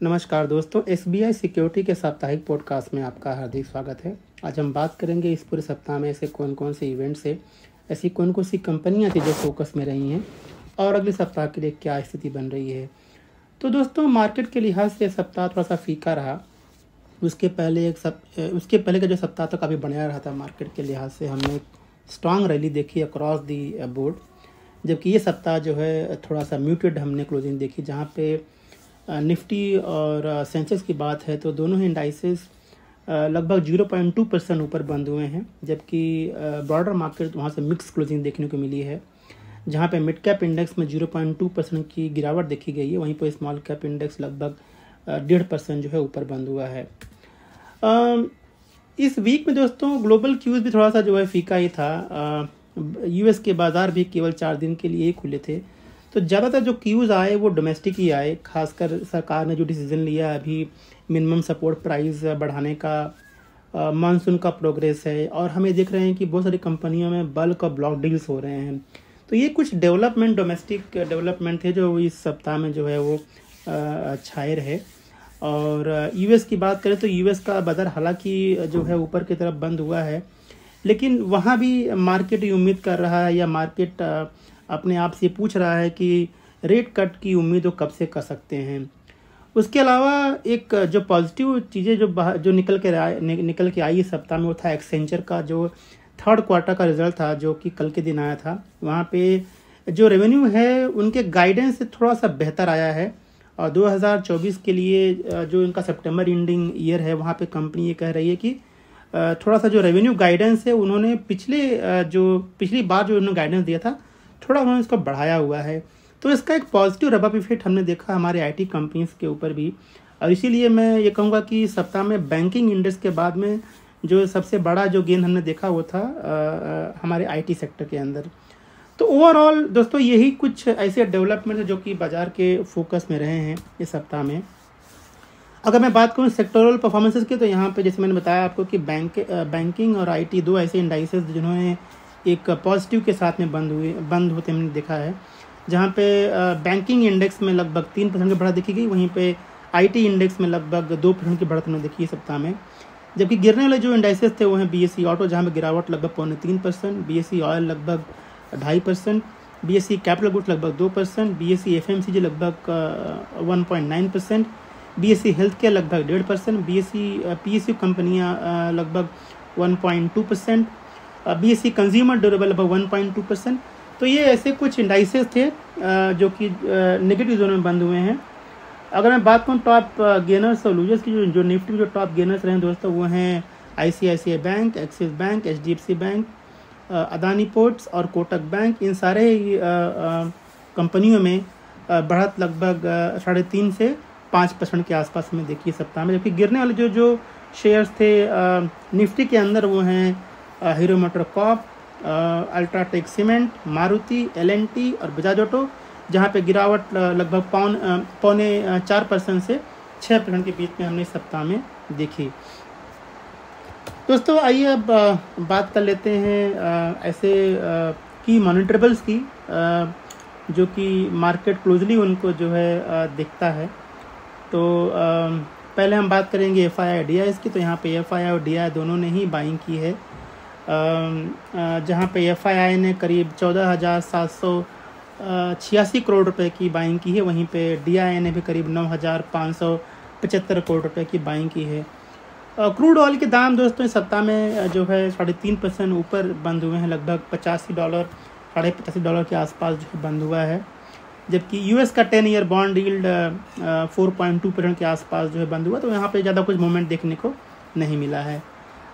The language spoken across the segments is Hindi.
नमस्कार दोस्तों, एसबीआई सिक्योरिटी के साप्ताहिक पॉडकास्ट में आपका हार्दिक स्वागत है। आज हम बात करेंगे इस पूरे सप्ताह में ऐसे कौन कौन से इवेंट्स है, ऐसी कौन कौन सी कंपनियां थी जो फोकस में रही हैं और अगले सप्ताह के लिए क्या स्थिति बन रही है। तो दोस्तों, मार्केट के लिहाज से सप्ताह थोड़ा सा फीका रहा। उसके पहले का जो सप्ताह तो काफ़ी बढ़िया रहा था। मार्केट के लिहाज से हमने स्ट्रांग रैली देखी अक्रॉस दी बोर्ड, जबकि ये सप्ताह जो है थोड़ा सा म्यूटेड हमने क्लोजिंग देखी, जहाँ पे निफ्टी और सेंसेक्स की बात है तो दोनों ही इंडाइसेस लगभग 0.2% ऊपर बंद हुए हैं, जबकि ब्रॉडर मार्केट वहाँ से मिक्स क्लोजिंग देखने को मिली है, जहाँ पे मिड कैप इंडेक्स में 0.2% की गिरावट देखी गई है। वहीं पर स्मॉल कैप इंडेक्स लगभग 1.5% जो है ऊपर बंद हुआ है। इस वीक में दोस्तों ग्लोबल क्यूज भी थोड़ा सा जो है फीका ही था। यूएस के बाज़ार भी केवल 4 दिन के लिए ही खुले थे, तो ज़्यादातर जो क्यूज़ आए वो डोमेस्टिक ही आए। खासकर सरकार ने जो डिसीजन लिया अभी मिनिमम सपोर्ट प्राइस बढ़ाने का, मानसून का प्रोग्रेस है, और हमें देख रहे हैं कि बहुत सारी कंपनियों में बल्क और ब्लॉक डील्स हो रहे हैं। तो ये कुछ डेवलपमेंट, डोमेस्टिक डेवलपमेंट थे जो इस सप्ताह में जो है वो छाए रहे। और यूएस की बात करें तो यूएस का बाजार हालांकि जो है ऊपर की तरफ बंद हुआ है, लेकिन वहाँ भी मार्केट ये उम्मीद कर रहा है या मार्केट अपने आप से पूछ रहा है कि रेट कट की उम्मीद वो कब से कर सकते हैं। उसके अलावा एक जो पॉजिटिव चीज़ें जो निकल के आई इस सप्ताह में, वो था एक्सेंचर का जो थर्ड क्वार्टर का रिजल्ट था, जो कि कल के दिन आया था। वहाँ पे जो रेवेन्यू है उनके गाइडेंस से थोड़ा सा बेहतर आया है, और 2024 के लिए जो इनका सितंबर एंडिंग ईयर है, वहाँ पे कंपनी ये कह रही है कि थोड़ा सा जो रेवेन्यू गाइडेंस है उन्होंने पिछली बार जो उन्होंने गाइडेंस दिया था, थोड़ा उन्होंने इसको बढ़ाया हुआ है। तो इसका एक पॉजिटिव रब अप इफेक्ट हमने देखा हमारे आईटी कंपनीज के ऊपर भी, और इसीलिए मैं ये कहूँगा कि सप्ताह में बैंकिंग इंडेक्स के बाद में जो सबसे बड़ा जो गेन हमने देखा वो था हमारे आईटी सेक्टर के अंदर। तो ओवरऑल दोस्तों यही कुछ ऐसे डेवलपमेंट है जो कि बाजार के फोकस में रहे हैं इस सप्ताह में। अगर मैं बात करूँ सेक्टोरल परफॉर्मेंसेस की, तो यहाँ पे जैसे मैंने बताया आपको कि बैंकिंग और आईटी दो ऐसे इंडाइसेस जिन्होंने एक पॉजिटिव के साथ में बंद होते हमने देखा है, जहाँ पे बैंकिंग इंडेक्स में लगभग 3% की बढ़त देखी गई, वहीं पे आईटी इंडेक्स में लगभग 2% की बढ़त हमने देखी है सप्ताह में। जबकि गिरने वाले जो इंडाइसेस थे वो हैं बीएसई ऑटो, जहाँ पे गिरावट लगभग 0.3%, बीएसई ऑयल लगभग 2.5%, बीएसई कैपिटल गुड्स लगभग 2%, बीएसई एफएमसीजी लगभग 1.9%, बीएसई हेल्थ केयर लगभग 1.5%, बीएसई पीएसयू कंपनियाँ लगभग 1.2%, बीएसई कंज्यूमर ड्यूरेबल लगभग 1.2%। तो ये ऐसे कुछ इंडाइसेस थे जो कि नेगेटिव जोन में बंद हुए हैं। अगर मैं बात करूँ टॉप गेनर्स और लूजर्स की, जो निफ्टी में जो टॉप गेनर्स रहे दोस्तों, वो हैं ICICI bank, axis bank, HDFC bank, Adani ports और कोटक बैंक। इन सारे कंपनियों में बढ़त लगभग 3.5 से 5% के आसपास में देखी सप्ताह में। जबकि गिरने वाले जो शेयर्स थे निफ्टी के अंदर वो हैं हीरो मोटर कॉर्प, अल्ट्राटेक सीमेंट, मारुति, एलएनटी और बजाज ऑटो, जहाँ पे गिरावट लगभग 4% से 6% के बीच में हमने सप्ताह में देखी। दोस्तों आइए अब बात कर लेते हैं ऐसे की मॉनिटरेबल्स की जो कि मार्केट क्लोजली उनको जो है दिखता है। तो पहले हम बात करेंगे एफआईआई और डीआई की। तो यहाँ पे एफआईआई और डीआई दोनों ने ही बाइंग की है, जहाँ पे एफआईआई ने करीब 14,786 करोड़ रुपए की बाइंग की है, वहीं पे डीआई ने भी करीब 9,575 करोड़ रुपए की बाइंग की है। क्रूड ऑयल के दाम दोस्तों इस सप्ताह में जो है 3.5% ऊपर बंद हुए हैं, लगभग $85 के आसपास जो बंद हुआ है। जबकि यूएस का 10 ईयर बॉन्ड यील्ड 4.2% के आसपास जो है बंद हुआ। तो यहाँ पे ज़्यादा कुछ मूवमेंट देखने को नहीं मिला है।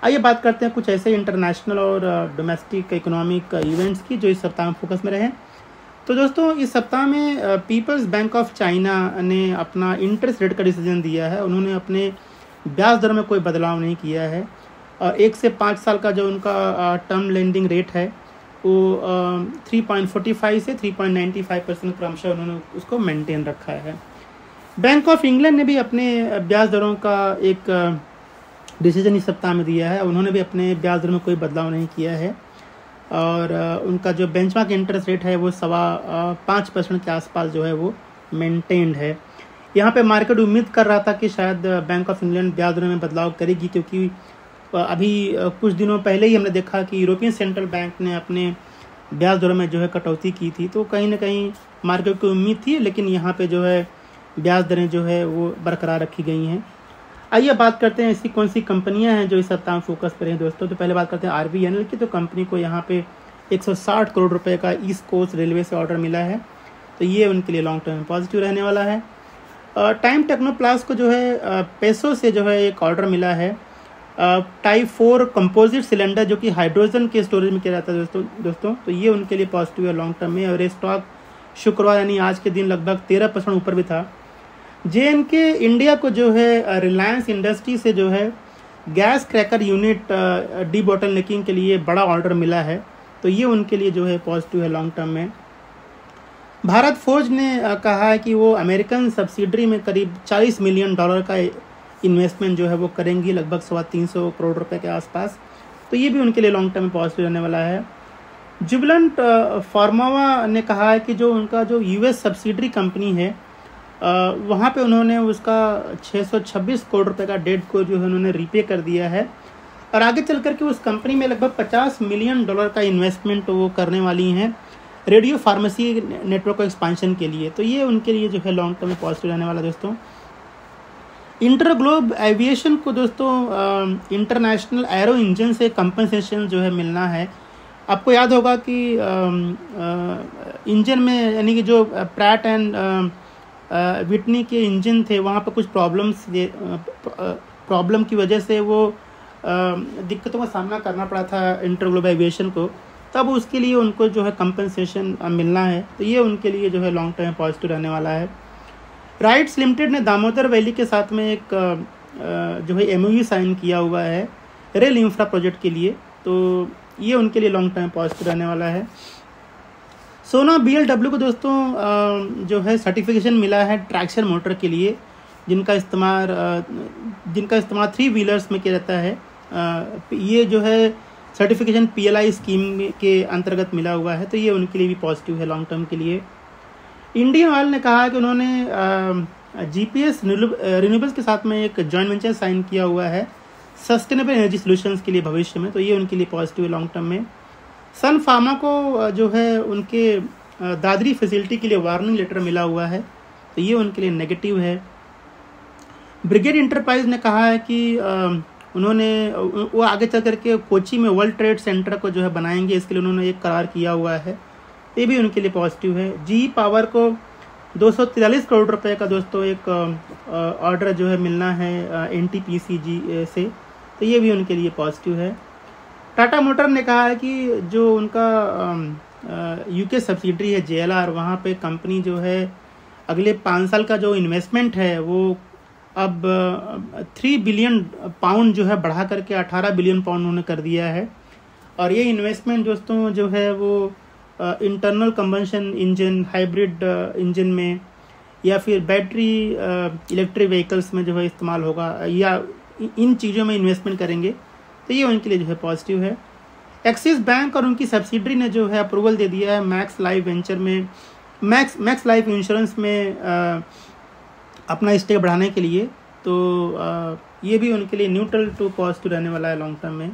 आइए बात करते हैं कुछ ऐसे इंटरनेशनल और डोमेस्टिक इकोनॉमिक इवेंट्स की जो इस सप्ताह में फोकस में रहे। तो दोस्तों इस सप्ताह में पीपल्स बैंक ऑफ चाइना ने अपना इंटरेस्ट रेट का डिसीजन दिया है। उन्होंने अपने ब्याज दर में कोई बदलाव नहीं किया है, और 1 से 5 साल का जो उनका टर्म लेंडिंग रेट है वो 3.45 से 3.95% क्रमशः उन्होंने उसको मेंटेन रखा है। बैंक ऑफ इंग्लैंड ने भी अपने ब्याज दरों का एक डिसीजन इस सप्ताह में दिया है। उन्होंने भी अपने ब्याज दर में कोई बदलाव नहीं किया है, और उनका जो बेंचमार्क इंटरेस्ट रेट है वो 5.25% के आसपास जो है वो मेंटेन्ड है। यहाँ पे मार्केट उम्मीद कर रहा था कि शायद बैंक ऑफ इंग्लैंड ब्याज दरों में बदलाव करेगी, क्योंकि अभी कुछ दिनों पहले ही हमने देखा कि यूरोपियन सेंट्रल बैंक ने अपने ब्याज दरों में जो है कटौती की थी। तो कहीं ना कहीं मार्केट को उम्मीद थी, लेकिन यहाँ पे जो है ब्याज दरें जो है वो बरकरार रखी गई हैं। आइए बात करते हैं ऐसी कौन सी कंपनियां हैं जो इस सप्ताह में फोकस पर हैं दोस्तों। तो पहले बात करते हैं RVNL की। तो कंपनी को यहाँ पे 160 करोड़ रुपए का ईस्ट कोस्ट रेलवे से ऑर्डर मिला है, तो ये उनके लिए लॉन्ग टर्म में पॉजिटिव रहने वाला है। टाइम टेक्नोप्लास्ट को जो है पैसों से जो है एक ऑर्डर मिला है टाइप 4 कंपोजिट सिलेंडर, जो कि हाइड्रोजन के स्टोरेज में किया जाता है दोस्तों। तो ये उनके लिए पॉजिटिव है लॉन्ग टर्म में। और ये स्टॉक शुक्रवार यानी आज के दिन लगभग 13% ऊपर भी था। JNK इंडिया को जो है रिलायंस इंडस्ट्री से जो है गैस क्रैकर यूनिट डी बॉटलनेकिंग के लिए बड़ा ऑर्डर मिला है, तो ये उनके लिए जो है पॉजिटिव है लॉन्ग टर्म में। भारत फोर्ज ने कहा है कि वो अमेरिकन सब्सिडरी में करीब $40 मिलियन का इन्वेस्टमेंट जो है वो करेंगी, लगभग 325 करोड़ रुपए के आसपास। तो ये भी उनके लिए लॉन्ग टर्म में पॉजिटिव रहने वाला है। जुबिलेंट फार्मावा ने कहा है कि जो उनका जो US सब्सिडरी कंपनी है वहाँ पे उन्होंने उसका 626 करोड़ रुपए का डेट को जो है उन्होंने रीपे कर दिया है, और आगे चल करके उस कंपनी में लगभग $50 मिलियन का इन्वेस्टमेंट वो करने वाली हैं रेडियो फार्मेसी नेटवर्क को एक्सपांशन के लिए। तो ये उनके लिए जो है लॉन्ग टर्म में पॉजिटिव रहने वाला दोस्तों। इंटरग्लोब एविएशन को दोस्तों इंटरनेशनल एरो इंजन से कंपनसेशन जो है मिलना है। आपको याद होगा कि इंजन में यानी कि जो प्रैट एंड विटनी के इंजन थे वहाँ पर कुछ प्रॉब्लम की वजह से वो दिक्कतों का सामना करना पड़ा था इंटरग्लोब एविएशन को, तब उसके लिए उनको जो है कंपनसेशन मिलना है। तो ये उनके लिए जो है लॉन्ग टर्म पॉजिटिव रहने वाला है। राइट्स लिमिटेड ने दामोदर वैली के साथ में एक जो है MOU साइन किया हुआ है रेल इंफ्रा प्रोजेक्ट के लिए, तो ये उनके लिए लॉन्ग टर्म पॉजिटिव रहने वाला है। सोना BLW को दोस्तों जो है सर्टिफिकेशन मिला है ट्रैक्शन मोटर के लिए, जिनका इस्तेमाल 3 व्हीलर्स में किया जाता है। ये जो है सर्टिफिकेशन PLI स्कीम के अंतर्गत मिला हुआ है, तो ये उनके लिए भी पॉजिटिव है लॉन्ग टर्म के लिए। इंडियन ऑयल ने कहा है कि उन्होंने GPS रिन्यूएबल्स के साथ में एक जॉइंट वेंचर साइन किया हुआ है सस्टेनेबल एनर्जी सॉल्यूशंस के लिए भविष्य में, तो ये उनके लिए पॉजिटिव है लॉन्ग टर्म में। सन फार्मा को जो है उनके दादरी फैसिलिटी के लिए वार्निंग लेटर मिला हुआ है, तो ये उनके लिए नेगेटिव है। ब्रिगेड इंटरप्राइज ने कहा है कि वो आगे चल करके कोची में वर्ल्ड ट्रेड सेंटर को जो है बनाएंगे, इसके लिए उन्होंने एक करार किया हुआ है, ये भी उनके लिए पॉजिटिव है। GE पावर को 243 करोड़ रुपए का दोस्तों एक ऑर्डर जो है मिलना है NTPC से, तो ये भी उनके लिए पॉजिटिव है। टाटा मोटर ने कहा है कि जो उनका UK सब्सिडरी है JLR, वहाँ पे कंपनी जो है अगले 5 साल का जो इन्वेस्टमेंट है वो अब 3 बिलियन पाउंड जो है बढ़ा करके 18 बिलियन पाउंड उन्होंने कर दिया है। और ये इन्वेस्टमेंट दोस्तों जो है वो internal combustion engine, hybrid engine में या फिर बैटरी इलेक्ट्रिक व्हीकल्स में जो है इस्तेमाल होगा, या इन चीज़ों में इन्वेस्टमेंट करेंगे, तो ये उनके लिए जो है पॉजिटिव है। एक्सिस बैंक और उनकी सब्सिडरी ने जो है अप्रूवल दे दिया है मैक्स लाइफ वेंचर में, मैक्स लाइफ इंश्योरेंस में अपना स्टेक बढ़ाने के लिए, तो ये भी उनके लिए न्यूट्रल टू पॉजिटिव रहने वाला है लॉन्ग टर्म में।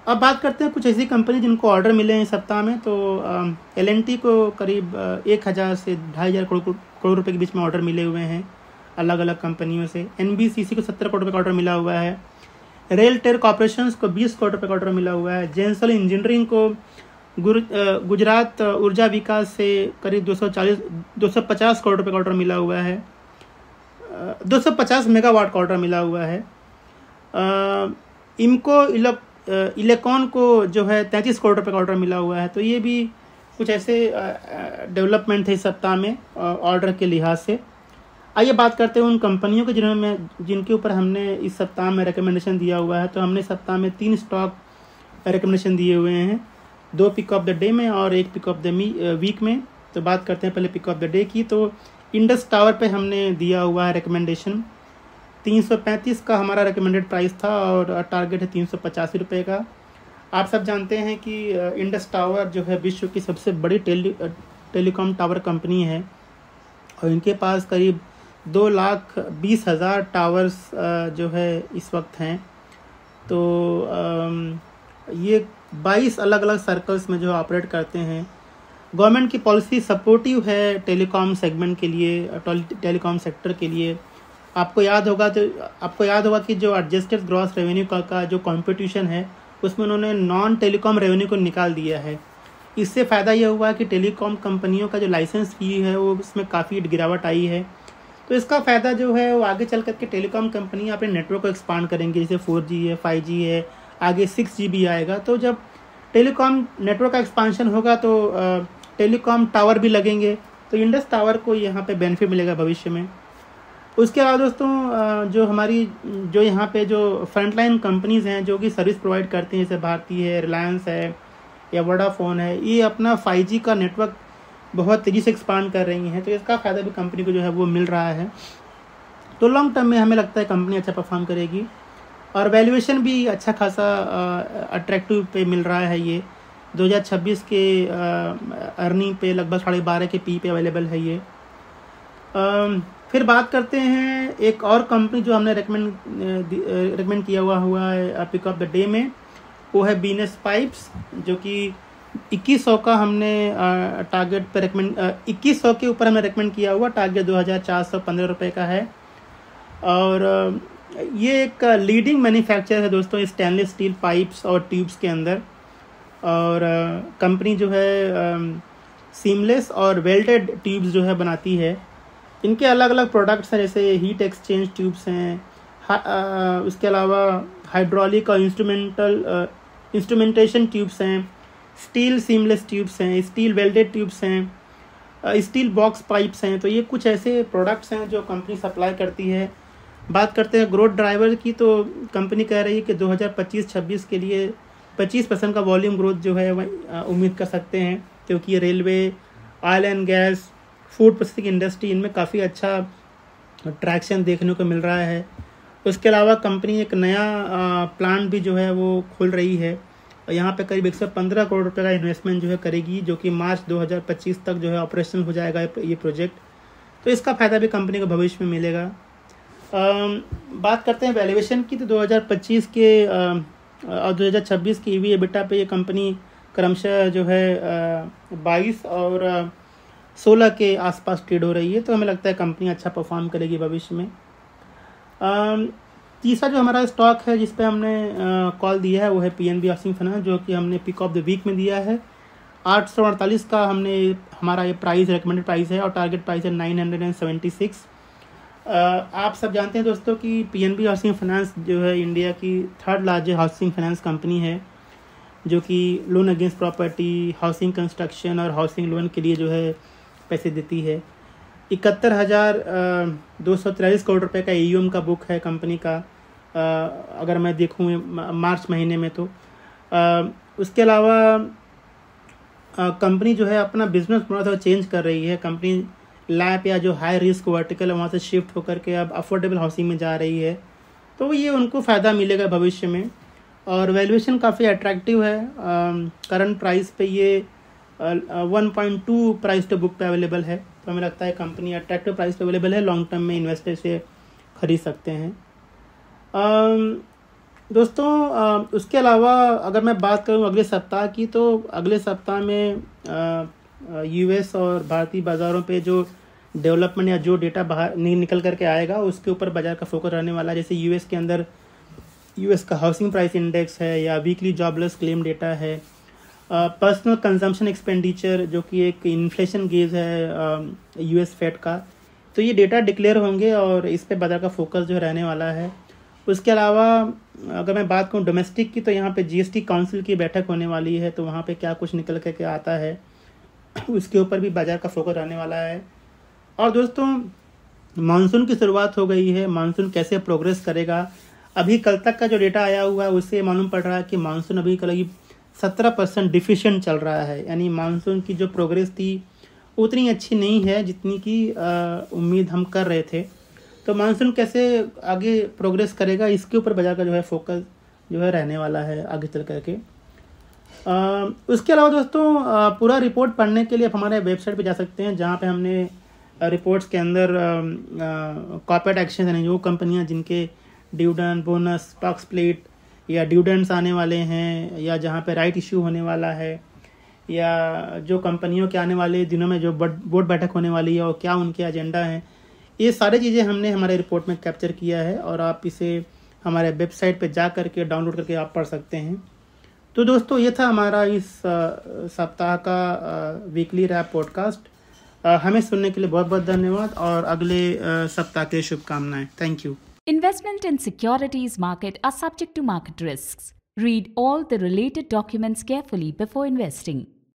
अब बात करते हैं कुछ ऐसी कंपनी जिनको ऑर्डर मिले हैं इस सप्ताह में। तो L&T को करीब 1000 से 2500 करोड़ रुपए के बीच में ऑर्डर मिले हुए हैं अलग अलग कंपनियों से। NBCC को 70 करोड़ रुपए का ऑर्डर मिला हुआ है। रेलटेल कॉर्पोरेशन को 20 करोड़ रुपए का ऑर्डर मिला हुआ है। जेंसल इंजीनियरिंग को गुजरात ऊर्जा विकास से करीब 250 करोड़ रुपए का ऑर्डर मिला हुआ है। 250 मेगावाट का ऑर्डर मिला हुआ है। इम्को इलेक्ट्रॉन को जो है 33 करोड़ रुपए का ऑर्डर मिला हुआ है। तो ये भी कुछ ऐसे डेवलपमेंट थे इस सप्ताह में ऑर्डर के लिहाज से। आइए बात करते हैं उन कंपनियों के जिनके ऊपर हमने इस सप्ताह में रिकमेंडेशन दिया हुआ है। तो हमने सप्ताह में 3 स्टॉक रिकमेंडेशन दिए हुए हैं, 2 पिक ऑफ द डे में और 1 पिक ऑफ द वीक में। तो बात करते हैं पहले पिक ऑफ द डे की। तो इंडस टावर पे हमने दिया हुआ है रिकमेंडेशन, 335 का हमारा रिकमेंडेड प्राइस था और टारगेट है 385 रुपये का। आप सब जानते हैं कि इंडस टावर जो है विश्व की सबसे बड़ी टेलीकॉम टावर कंपनी है और इनके पास करीब 2,20,000 टावर्स जो है इस वक्त हैं। तो ये 22 अलग अलग सर्कल्स में जो ऑपरेट करते हैं। गवर्नमेंट की पॉलिसी सपोर्टिव है टेलीकॉम सेगमेंट के लिए, टेलीकॉम सेक्टर के लिए। आपको याद होगा कि जो एडजस्टेड ग्रॉस रेवेन्यू का जो कंपटीशन है उसमें उन्होंने नॉन टेलीकॉम रेवेन्यू को निकाल दिया है। इससे फ़ायदा यह हुआ कि टेलीकॉम कंपनियों का जो लाइसेंस फी है वो उसमें काफ़ी गिरावट आई है। तो इसका फ़ायदा जो है वो आगे चल करके टेलीकॉम कंपनी अपने नेटवर्क को एक्सपांड करेंगे, जैसे 4G है, 5G है, आगे 6G भी आएगा। तो जब टेलीकॉम नेटवर्क का एक्सपांशन होगा तो टेलीकॉम टावर भी लगेंगे, तो इंडस टावर को यहाँ पे बेनिफिट मिलेगा भविष्य में। उसके बाद दोस्तों जो यहाँ पे जो फ्रंटलाइन कंपनीज़ हैं जो कि सर्विस प्रोवाइड करती हैं, जैसे भारती है, रिलायंस है या वोडाफोन है, ये अपना 5G का नेटवर्क बहुत तेज़ी से एक्सपांड कर रही हैं। तो इसका फ़ायदा भी कंपनी को जो है वो मिल रहा है। तो लॉन्ग टर्म में हमें लगता है कंपनी अच्छा परफॉर्म करेगी और वैल्यूएशन भी अच्छा खासा अट्रैक्टिव पे मिल रहा है। ये 2026 के अर्निंग पे लगभग 12.5 के पी पे अवेलेबल है ये। फिर बात करते हैं एक और कंपनी जो हमने रेकमेंड किया हुआ है पिक ऑफ द डे में, वो है बीनेस पाइप्स, जो कि 2100 का हमने टारगेट पे 2100 के ऊपर हमने रेकमेंड किया हुआ। टारगेट 2,415 रुपये का है और ये एक लीडिंग मैन्युफैक्चरर है दोस्तों स्टेनलेस स्टील पाइप्स और ट्यूब्स के अंदर। और कंपनी जो है सीमलेस और वेल्डेड ट्यूब्स जो है बनाती है। इनके अलग अलग प्रोडक्ट्स हैं, जैसे हीट एक्सचेंज ट्यूब्स हैं, उसके अलावा हाइड्रोलिक और इंस्ट्रूमेंटेशन ट्यूब्स हैं, स्टील सीमलेस ट्यूब्स हैं, स्टील वेल्डेड ट्यूब्स हैं, स्टील बॉक्स पाइप्स हैं। तो ये कुछ ऐसे प्रोडक्ट्स हैं जो कंपनी सप्लाई करती है। बात करते हैं ग्रोथ ड्राइवर की, तो कंपनी कह रही है कि 2025-26 के लिए 25% का वॉल्यूम ग्रोथ जो है वह उम्मीद कर सकते हैं, क्योंकि ये railway, oil and gas, food processing industry, इनमें काफ़ी अच्छा ट्रैक्शन देखने को मिल रहा है। उसके अलावा कंपनी एक नया प्लांट भी जो है वो खोल रही है और यहाँ पे करीब 115 करोड़ रुपए का इन्वेस्टमेंट जो है करेगी, जो कि मार्च 2025 तक जो है ऑपरेशन हो जाएगा ये प्रोजेक्ट। तो इसका फ़ायदा भी कंपनी को भविष्य में मिलेगा। बात करते हैं वैल्यूएशन की, तो 2025 के और 2026 की EV EBITDA पे ये कंपनी क्रमशः जो है 22 और 16 के आसपास ट्रेड हो रही है। तो हमें लगता है कंपनी अच्छा परफॉर्म करेगी भविष्य में। तीसरा जो हमारा स्टॉक है जिस पे हमने कॉल दिया है वो है PNB हाउसिंग फाइनेंस, जो कि हमने पिक ऑफ द वीक में दिया है। 848 का हमारा ये प्राइस रेकमेंडेड प्राइस है और टारगेट प्राइस है 976। आप सब जानते हैं दोस्तों कि PNB हाउसिंग फाइनेंस जो है इंडिया की 3rd largest housing finance company है, जो कि loan against property, housing construction और हाउसिंग लोन के लिए जो है पैसे देती है। 71,243 करोड़ रुपए का AUM का बुक है कंपनी का, अगर मैं देखूँ मार्च महीने में। तो उसके अलावा कंपनी जो है अपना बिजनेस थोड़ा सा चेंज कर रही है। कंपनी लैब या जो हाई रिस्क वर्टिकल है वहाँ से शिफ्ट होकर के अब अफोर्डेबल हाउसिंग में जा रही है। तो ये उनको फ़ायदा मिलेगा भविष्य में और वैल्यूएशन काफ़ी अट्रैक्टिव है। करंट प्राइस पे ये 1.2 प्राइस टू बुक पे अवेलेबल है। तो हमें लगता है कंपनी अट्रैक्टिव प्राइस पे अवेलेबल है, लॉन्ग टर्म में इन्वेस्टर से खरीद सकते हैं। दोस्तों उसके अलावा अगर मैं बात करूं अगले सप्ताह की, तो अगले सप्ताह में US और भारतीय बाज़ारों पे जो डेवलपमेंट या जो डेटा बाहर निकल करके आएगा उसके ऊपर बाज़ार का फोकस रहने वाला है। जैसे US के अंदर US का हाउसिंग प्राइस इंडेक्स है या वीकली जॉबलेस क्लेम डेटा है, पर्सनल कंजम्पशन एक्सपेंडिचर जो कि एक इन्फ्लेशन गेज है US फेड का। तो ये डेटा डिक्लेयर होंगे और इस पे बाज़ार का फोकस जो रहने वाला है। उसके अलावा अगर मैं बात करूँ डोमेस्टिक की, तो यहाँ पे GST काउंसिल की बैठक होने वाली है, तो वहाँ पे क्या कुछ निकल के आता है उसके ऊपर भी बाज़ार का फोकस रहने वाला है। और दोस्तों मानसून की शुरुआत हो गई है, मानसून कैसे प्रोग्रेस करेगा, अभी कल तक का जो डेटा आया हुआ है उससे मालूम पड़ रहा है कि मानसून अभी करीब 17% डिफिशिएंट चल रहा है। यानी मानसून की जो प्रोग्रेस थी उतनी अच्छी नहीं है जितनी की उम्मीद हम कर रहे थे। तो मानसून कैसे आगे प्रोग्रेस करेगा इसके ऊपर बाजार का जो है फोकस जो है रहने वाला है आगे चल करके। उसके अलावा दोस्तों पूरा रिपोर्ट पढ़ने के लिए आप हमारे वेबसाइट पे जा सकते हैं, जहाँ पे हमने रिपोर्ट्स के अंदर कॉर्पोरेट एक्शन यानी जो कंपनियां जिनके डिविडेंड, बोनस, स्टॉक स्प्लिट या डिविडेंड्स आने वाले हैं, या जहां पे राइट इशू होने वाला है, या जो कंपनियों के आने वाले दिनों में जो बोर्ड बैठक होने वाली है और क्या उनके एजेंडा हैं, ये सारी चीज़ें हमने हमारे रिपोर्ट में कैप्चर किया है और आप इसे हमारे वेबसाइट पे जा करके डाउनलोड करके आप पढ़ सकते हैं। तो दोस्तों, ये था हमारा इस सप्ताह का वीकली रैप पॉडकास्ट। हमें सुनने के लिए बहुत बहुत धन्यवाद और अगले सप्ताह के शुभकामनाएं। Thank you. Investment in securities market are subject to market risks. Read all the related documents carefully before investing.